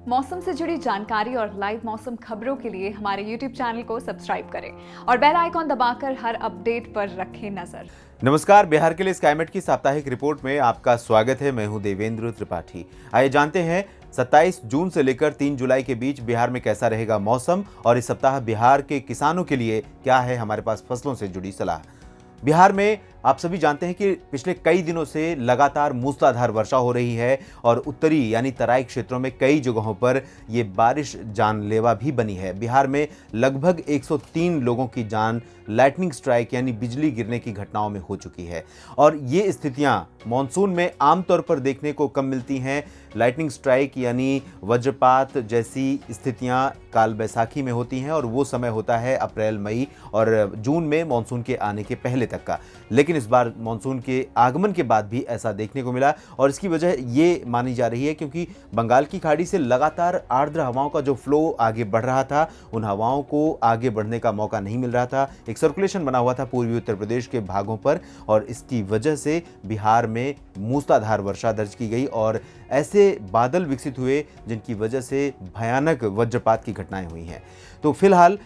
मौसम से जुड़ी जानकारी और लाइव मौसम खबरों के लिए हमारे YouTube चैनल को सब्सक्राइब करें और बेल आइकॉन दबाकर हर अपडेट पर रखें नजर। नमस्कार, बिहार के लिए स्काईमेट की साप्ताहिक रिपोर्ट में आपका स्वागत है। मैं हूं देवेंद्र त्रिपाठी। आइए जानते हैं 27 जून से लेकर 3 जुलाई के बीच बिहार में कैसा रहेगा मौसम और इस सप्ताह बिहार के किसानों के लिए क्या है हमारे पास फसलों से जुड़ी सलाह। बिहार में आप सभी जानते हैं कि पिछले कई दिनों से लगातार मूसलाधार वर्षा हो रही है और उत्तरी यानी तराई क्षेत्रों में कई जगहों पर ये बारिश जानलेवा भी बनी है। बिहार में लगभग 103 लोगों की जान लाइटनिंग स्ट्राइक यानी बिजली गिरने की घटनाओं में हो चुकी है और ये स्थितियां मानसून में आमतौर पर देखने को कम मिलती हैं। लाइटनिंग स्ट्राइक यानी वज्रपात जैसी स्थितियां काल बैसाखी में होती हैं और वो समय होता है अप्रैल मई और जून में मानसून के आने के पहले तक का। लेकिन इस बार मानसून के आगमन के बाद भी ऐसा देखने को मिला और इसकी वजह ये मानी जा रही है क्योंकि बंगाल की खाड़ी से लगातार आर्द्र हवाओं का जो फ्लो आगे बढ़ रहा था, उन हवाओं को आगे बढ़ने का मौका नहीं मिल रहा था। एक सर्कुलेशन बना हुआ था पूर्वी उत्तर प्रदेश के भागों पर और इसकी वजह से बिहार में मूसलाधार वर्षा दर्ज की गई और ऐसे बादल विकसित हुए जिनकी वजह से भयानक वज्रपात की घटनाएं हुई हैं। तो फिलहाल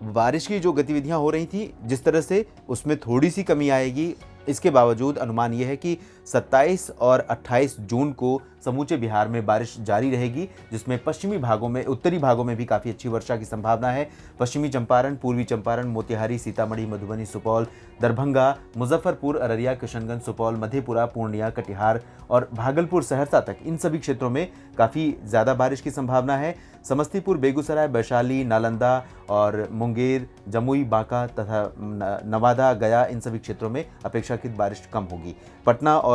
बारिश की जो गतिविधियां हो रही थी जिस तरह से, उसमें थोड़ी सी कमी आएगी। इसके बावजूद अनुमान यह है कि 27 और 28 जून को समूचे बिहार में बारिश जारी रहेगी, जिसमें पश्चिमी भागों में, उत्तरी भागों में भी काफ़ी अच्छी वर्षा की संभावना है। पश्चिमी चंपारण, पूर्वी चंपारण, मोतिहारी, सीतामढ़ी, मधुबनी, सुपौल, दरभंगा, मुजफ्फरपुर, अररिया, किशनगंज, सुपौल, मधेपुरा, पूर्णिया, कटिहार और भागलपुर, सहरसा तक इन सभी क्षेत्रों में काफ़ी ज़्यादा बारिश की संभावना है। समस्तीपुर, बेगूसराय, वैशाली, नालंदा और मुंगेर, जमुई, बांका तथा नवादा, गया इन सभी क्षेत्रों में अपेक्षाकृत बारिश कम होगी। पटना और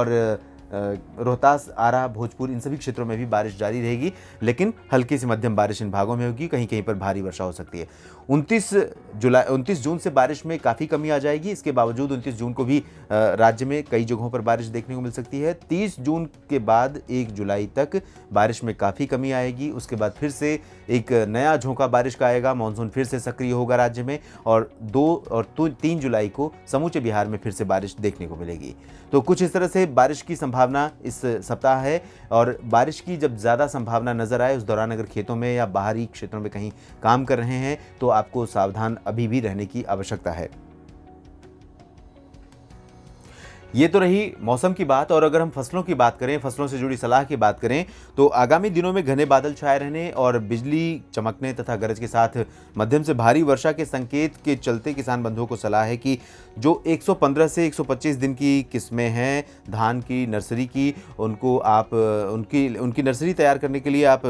रोहतास, आरा, भोजपुर इन सभी क्षेत्रों में भी बारिश जारी रहेगी, लेकिन हल्की से मध्यम बारिश इन भागों में होगी, कहीं कहीं पर भारी वर्षा हो सकती है। 29 जून से बारिश में काफ़ी कमी आ जाएगी। इसके बावजूद 29 जून को भी राज्य में कई जगहों पर बारिश देखने को मिल सकती है। 30 जून के बाद 1 जुलाई तक बारिश में काफ़ी कमी आएगी। उसके बाद फिर से एक नया झोंका बारिश का आएगा, मानसून फिर से सक्रिय होगा राज्य में और 2 और 3 जुलाई को समूचे बिहार में फिर से बारिश देखने को मिलेगी। तो कुछ इस तरह से बारिश की संभावना इस सप्ताह है और बारिश की जब ज़्यादा संभावना नजर आए उस दौरान अगर खेतों में या बाहरी क्षेत्रों में कहीं काम कर रहे हैं तो आपको सावधान अभी भी रहने की आवश्यकता है। ये तो रही मौसम की बात और अगर हम फसलों की बात करें, फसलों से जुड़ी सलाह की बात करें तो आगामी दिनों में घने बादल छाए रहने और बिजली चमकने तथा गरज के साथ मध्यम से भारी वर्षा के संकेत के चलते किसान बंधुओं को सलाह है कि जो 115 से 125 दिन की किस्में हैं धान की नर्सरी की, उनको आप उनकी नर्सरी तैयार करने के लिए आप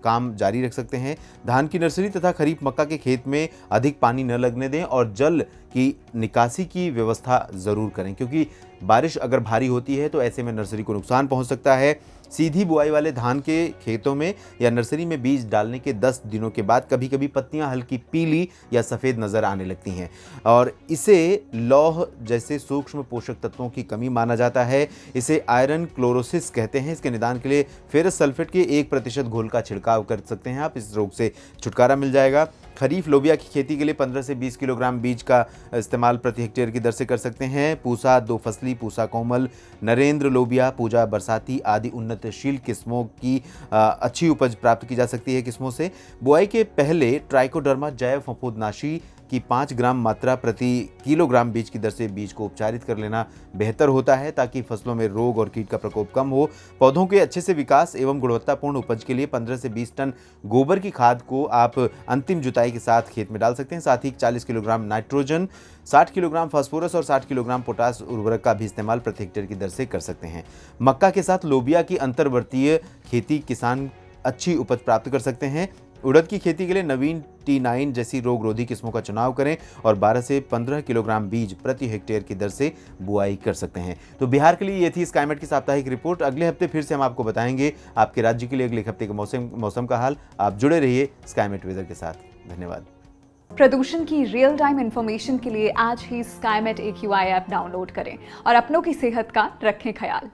काम जारी रख सकते हैं। धान की नर्सरी तथा खरीफ मक्का के खेत में अधिक पानी न लगने दें और जल की निकासी की व्यवस्था ज़रूर करें क्योंकि बारिश अगर भारी होती है तो ऐसे में नर्सरी को नुकसान पहुंच सकता है। सीधी बुआई वाले धान के खेतों में या नर्सरी में बीज डालने के 10 दिनों के बाद कभी कभी पत्तियां हल्की पीली या सफ़ेद नज़र आने लगती हैं और इसे लौह जैसे सूक्ष्म पोषक तत्वों की कमी माना जाता है। इसे आयरन क्लोरोसिस कहते हैं। इसके निदान के लिए फेरस सल्फेट के 1% घोल का छिड़काव कर सकते हैं आप, इस रोग से छुटकारा मिल जाएगा। खरीफ लोबिया की खेती के लिए 15 से 20 किलोग्राम बीज का इस्तेमाल प्रति हेक्टेयर की दर से कर सकते हैं। पूसा, 2 फसली, पूसा कोमल, नरेंद्र लोबिया, पूजा बरसाती आदि उन्नतशील किस्मों की अच्छी उपज प्राप्त की जा सकती है किस्मों से। बुआई के पहले ट्राइकोडर्मा जैव फफूंदनाशी की 5 ग्राम मात्रा प्रति किलोग्राम बीज की दर से बीज को उपचारित कर लेना बेहतर होता है ताकि फसलों में रोग और कीट का प्रकोप कम हो। पौधों के अच्छे से विकास एवं गुणवत्तापूर्ण उपज के लिए 15 से 20 टन गोबर की खाद को आप अंतिम जुताई के साथ खेत में डाल सकते हैं। साथ ही 40 किलोग्राम नाइट्रोजन, 60 किलोग्राम फास्फोरस और 60 किलोग्राम पोटास उर्वरक का भी इस्तेमाल प्रति हेक्टेयर की दर से कर सकते हैं। मक्का के साथ लोबिया की अंतर्वर्तीय खेती किसान अच्छी उपज प्राप्त कर सकते हैं। उड़द की खेती के लिए नवीन T9 जैसी रोग रोधी किस्मों का चुनाव करें और 12 से 15 किलोग्राम बीज प्रति हेक्टेयर की दर से बुआई कर सकते हैं। तो बिहार के लिए ये थी स्काईमेट की साप्ताहिक रिपोर्ट। अगले हफ्ते फिर से हम आपको बताएंगे आपके राज्य के लिए अगले हफ्ते के मौसम का हाल। आप जुड़े रहिए स्काईमेट वेदर के साथ। धन्यवाद। प्रदूषण की रियल टाइम इंफॉर्मेशन के लिए आज ही स्काईमेट AQI ऐप डाउनलोड करें और अपनों की सेहत का रखें ख्याल।